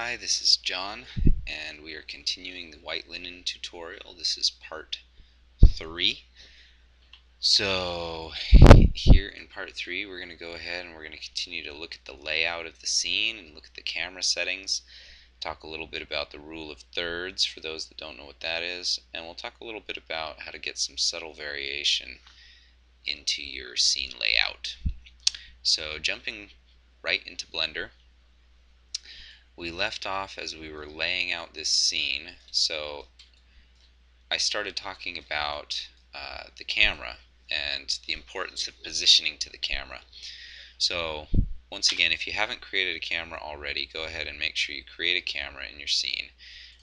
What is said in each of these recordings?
Hi, this is John, and we are continuing the WhiteLinen tutorial. This is part 3. So, here in part 3, we're going to go ahead and we're going to continue to look at the layout of the scene and look at the camera settings, talk a little bit about the rule of thirds for those that don't know what that is, and we'll talk a little bit about how to get some subtle variation into your scene layout. So, jumping right into Blender, we left off as we were laying out this scene. So I started talking about the camera and the importance of positioning to the camera. So once again, if you haven't created a camera already, go ahead and make sure you create a camera in your scene.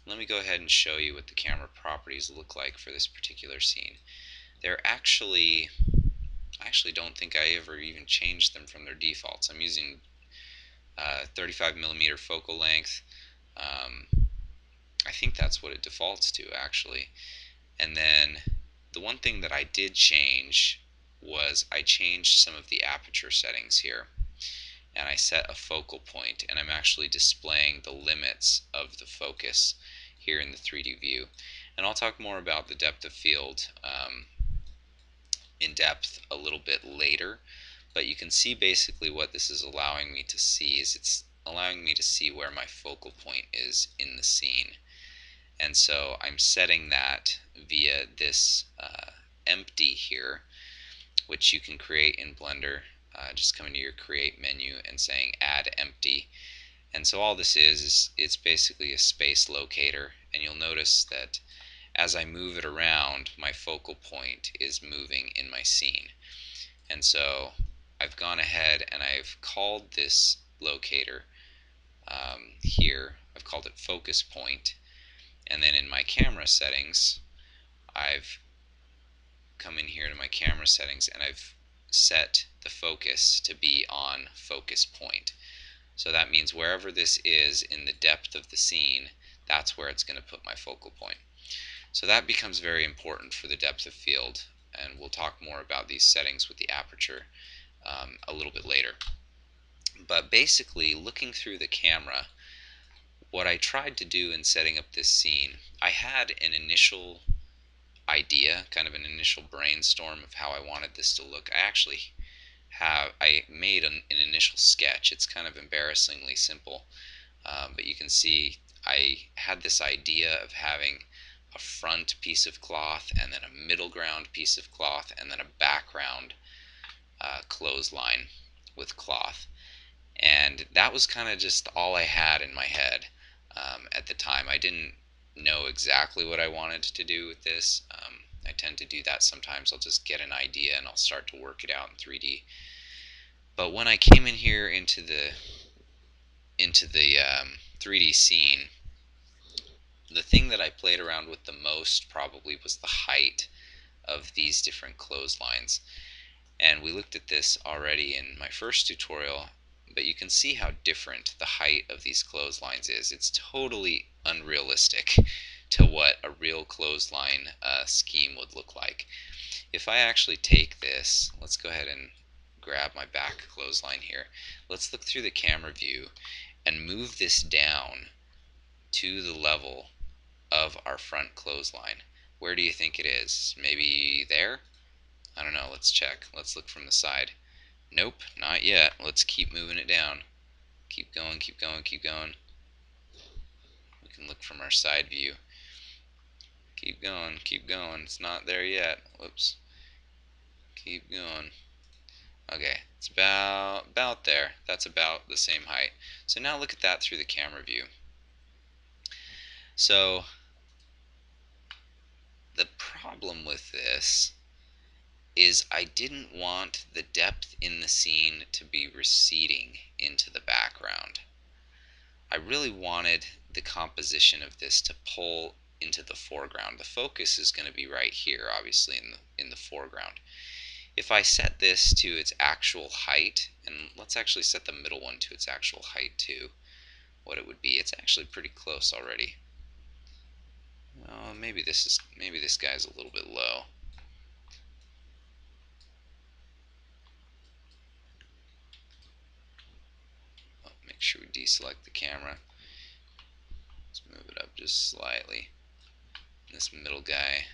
Let me go ahead and show you what the camera properties look like for this particular scene. I actually don't think I ever even changed them from their defaults. I'm using 35mm focal length. I think that's what it defaults to, actually. And then the one thing that I did change was I changed some of the aperture settings here, and I set a focal point, and I'm actually displaying the limits of the focus here in the 3D view. And I'll talk more about the depth of field in depth a little bit later, but you can see basically what this is allowing me to see is it's allowing me to see where my focal point is in the scene. And so I'm setting that via this empty here, which you can create in Blender. Just coming to your create menu and saying add empty. And so all this is it's basically a space locator, and you'll notice that as I move it around, my focal point is moving in my scene. And so I've gone ahead and I've called this locator here, I've called it focus point. And then in my camera settings, I've come in here to my camera settings and I've set the focus to be on focus point. So that means wherever this is in the depth of the scene, that's where it's going to put my focal point. So that becomes very important for the depth of field, and we'll talk more about these settings with the aperture a little bit later. But basically, looking through the camera, what I tried to do in setting up this scene, I had an initial idea, kind of an initial brainstorm of how I wanted this to look. I made an initial sketch. It's kind of embarrassingly simple, but you can see I had this idea of having a front piece of cloth and then a middle ground piece of cloth and then a background clothesline with cloth. And that was kind of just all I had in my head at the time. I didn't know exactly what I wanted to do with this. I tend to do that sometimes. I'll just get an idea and I'll start to work it out in 3D. But when I came in here into the 3D scene, the thing that I played around with the most probably was the height of these different clotheslines. And we looked at this already in my first tutorial, but you can see how different the height of these clotheslines is. It's totally unrealistic to what a real clothesline scheme would look like. If I actually take this, let's go ahead and grab my back clothesline here. Let's look through the camera view and move this down to the level of our front clothesline. Where do you think it is? Maybe there? I don't know, let's check. Let's look from the side. Nope, not yet. Let's keep moving it down. Keep going, keep going, keep going. We can look from our side view. Keep going, keep going. It's not there yet. Whoops. Keep going. Okay, it's about there. That's about the same height. So now look at that through the camera view. So the problem with this is I didn't want the depth in the scene to be receding into the background. I really wanted the composition of this to pull into the foreground. The focus is going to be right here, obviously, in the foreground. If I set this to its actual height, and let's actually set the middle one to its actual height too, what it would be, it's actually pretty close already. Oh, maybe this guy's a little bit low. Make sure we deselect the camera. move it up just slightly. This middle guy,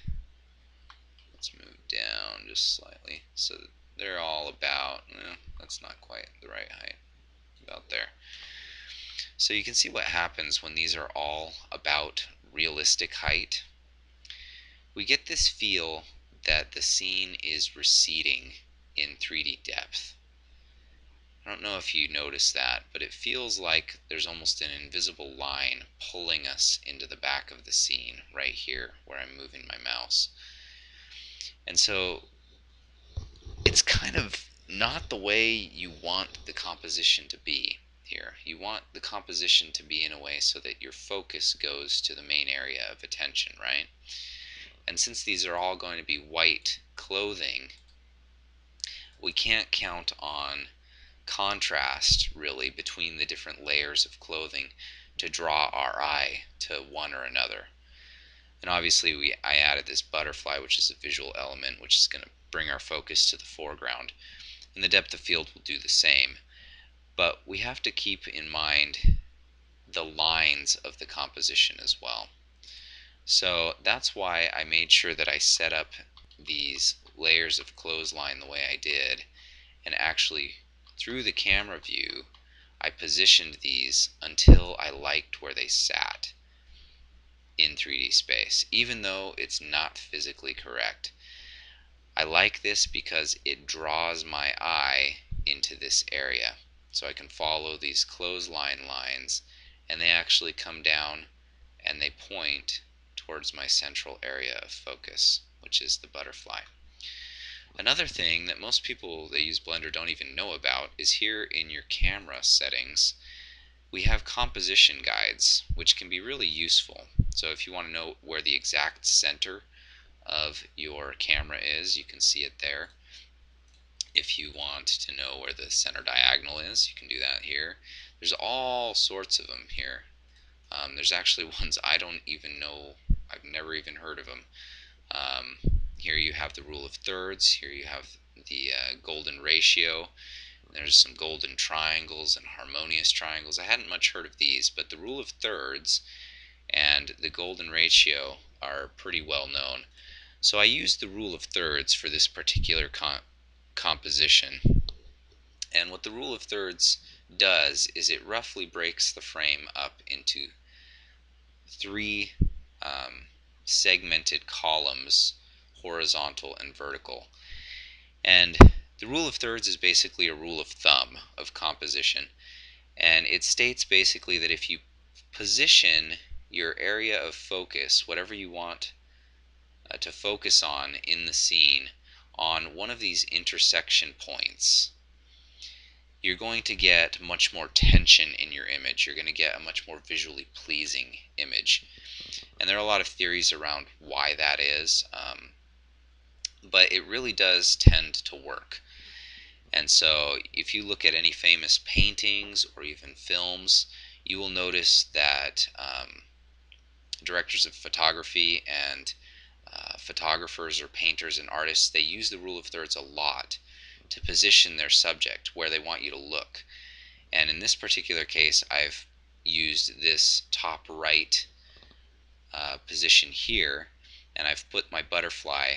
let's move down just slightly so that they're all about, well, that's not quite the right height, about there. So you can see what happens when these are all about realistic height. We get this feel that the scene is receding in 3D depth. I don't know if you notice that, but it feels like there's almost an invisible line pulling us into the back of the scene right here where I'm moving my mouse. And so it's kind of not the way you want the composition to be here. You want the composition to be in a way so that your focus goes to the main area of attention, right? And since these are all going to be white clothing, we can't count on contrast really between the different layers of clothing to draw our eye to one or another. And obviously I added this butterfly, which is a visual element, which is going to bring our focus to the foreground. And the depth of field will do the same. But we have to keep in mind the lines of the composition as well. So that's why I made sure that I set up these layers of clothesline the way I did, and actually through the camera view I positioned these until I liked where they sat in 3D space, even though it's not physically correct. I like this because it draws my eye into this area, so I can follow these clothesline lines, and they actually come down and they point towards my central area of focus, which is the butterfly. Another thing that most people that use Blender don't even know about is here in your camera settings we have composition guides, which can be really useful. So if you want to know where the exact center of your camera is, you can see it there. If you want to know where the center diagonal is, you can do that here. There's all sorts of them here. There's actually ones I don't even know, I've never even heard of them. Here you have the rule of thirds, here you have the golden ratio, there's some golden triangles and harmonious triangles. I hadn't much heard of these, but the rule of thirds and the golden ratio are pretty well known. So I used the rule of thirds for this particular composition. And what the rule of thirds does is it roughly breaks the frame up into three segmented columns, horizontal and vertical. And the rule of thirds is basically a rule of thumb of composition, and it states basically that if you position your area of focus, whatever you want to focus on in the scene, on one of these intersection points, you're going to get much more tension in your image. You're going to get a much more visually pleasing image. And there are a lot of theories around why that is, but it really does tend to work. And so if you look at any famous paintings or even films, you will notice that directors of photography and photographers or painters and artists, they use the rule of thirds a lot to position their subject where they want you to look. And in this particular case, I've used this top right position here, and I've put my butterfly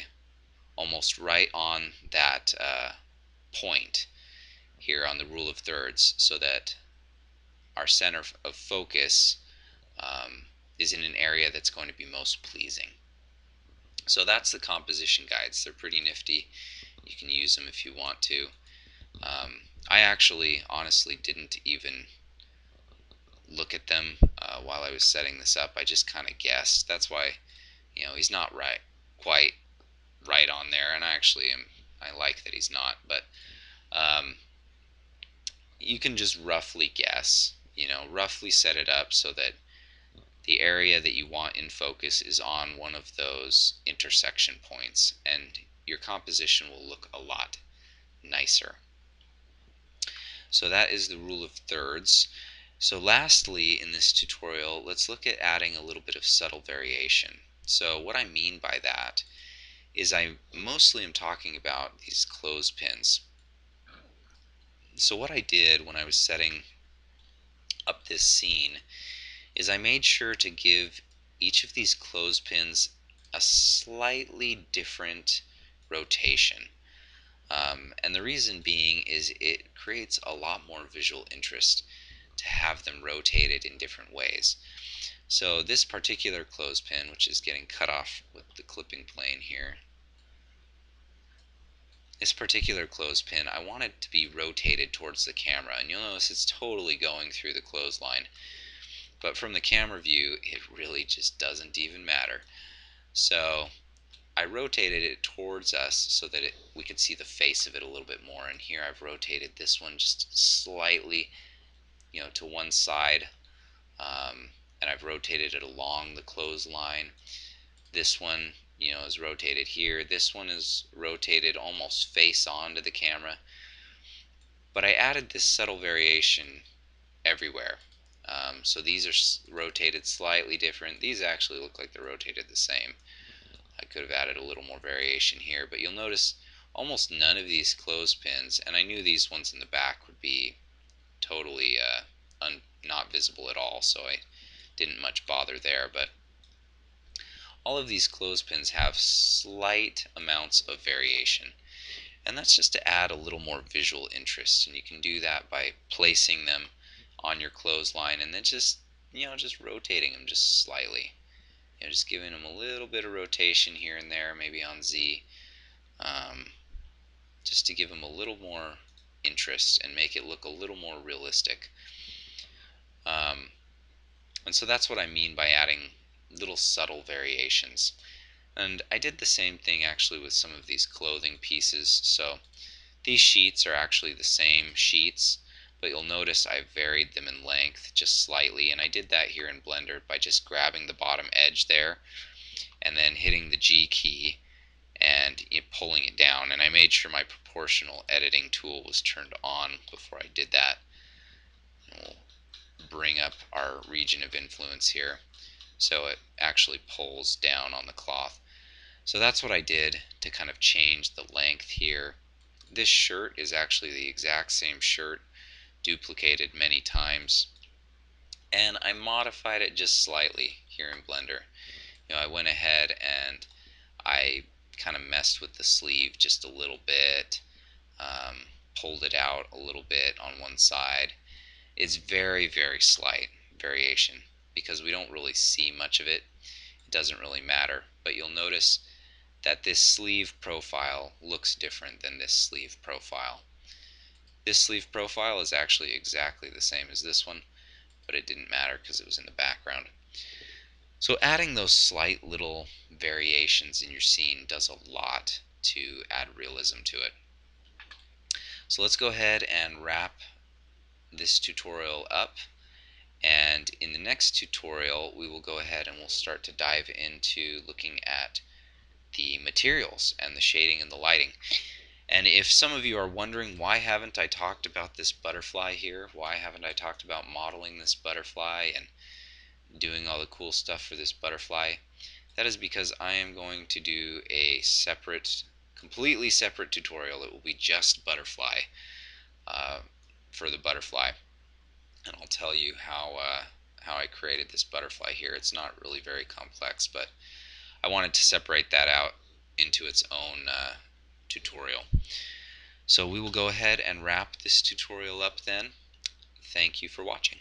almost right on that point here on the rule of thirds, so that our center of focus is in an area that's going to be most pleasing. So that's the composition guides. They're pretty nifty. You can use them if you want to. I actually honestly didn't even look at them while I was setting this up. I just kind of guessed. That's why, he's not quite right on there, and I like that he's not, but you can just roughly guess, roughly set it up so that the area that you want in focus is on one of those intersection points, and your composition will look a lot nicer. So that is the rule of thirds. So lastly in this tutorial, let's look at adding a little bit of subtle variation. So what I mean by that is I mostly am talking about these clothespins. So what I did when I was setting up this scene is I made sure to give each of these clothespins a slightly different rotation. And the reason being is it creates a lot more visual interest to have them rotated in different ways. So this particular clothespin, which is getting cut off with the clipping plane here, this particular clothespin, I want it to be rotated towards the camera, and you'll notice it's totally going through the clothesline. But from the camera view, it really just doesn't even matter. So I rotated it towards us so that we could see the face of it a little bit more. And here I've rotated this one just slightly, to one side, and I've rotated it along the clothesline. This one, is rotated here. This one is rotated almost face on to the camera. But I added this subtle variation everywhere. So these are rotated slightly different. These actually look like they're rotated the same. I could have added a little more variation here, but you'll notice almost none of these clothespins, and I knew these ones in the back would be totally not visible at all, so I didn't much bother there, but all of these clothespins have slight amounts of variation, and that's just to add a little more visual interest, and you can do that by placing them on your clothesline and then just rotating them just slightly. Just giving them a little bit of rotation here and there, maybe on Z, just to give them a little more interest and make it look a little more realistic. And so that's what I mean by adding little subtle variations. And I did the same thing actually with some of these clothing pieces. So these sheets are actually the same sheets, but you'll notice I varied them in length just slightly, and I did that here in Blender by just grabbing the bottom edge there and then hitting the G key and pulling it down. And I made sure my proportional editing tool was turned on before I did that. And we'll bring up our region of influence here so it actually pulls down on the cloth. So that's what I did to kind of change the length here. This shirt is actually the exact same shirt, duplicated many times, and I modified it just slightly here in Blender. I went ahead and I kind of messed with the sleeve just a little bit, pulled it out a little bit on one side. It's very, very slight variation because we don't really see much of it. It doesn't really matter, but you'll notice that this sleeve profile looks different than this sleeve profile. This sleeve profile is actually exactly the same as this one, but it didn't matter because it was in the background. So adding those slight little variations in your scene does a lot to add realism to it. So let's go ahead and wrap this tutorial up, and in the next tutorial we will go ahead and we'll start to dive into looking at the materials and the shading and the lighting. And if some of you are wondering, why haven't I talked about this butterfly here? Why haven't I talked about modeling this butterfly and doing all the cool stuff for this butterfly? That is because I am going to do a completely separate tutorial. It will be just butterfly for the butterfly, and I'll tell you how I created this butterfly here. It's not really very complex, but I wanted to separate that out into its own tutorial. So we will go ahead and wrap this tutorial up then. Thank you for watching.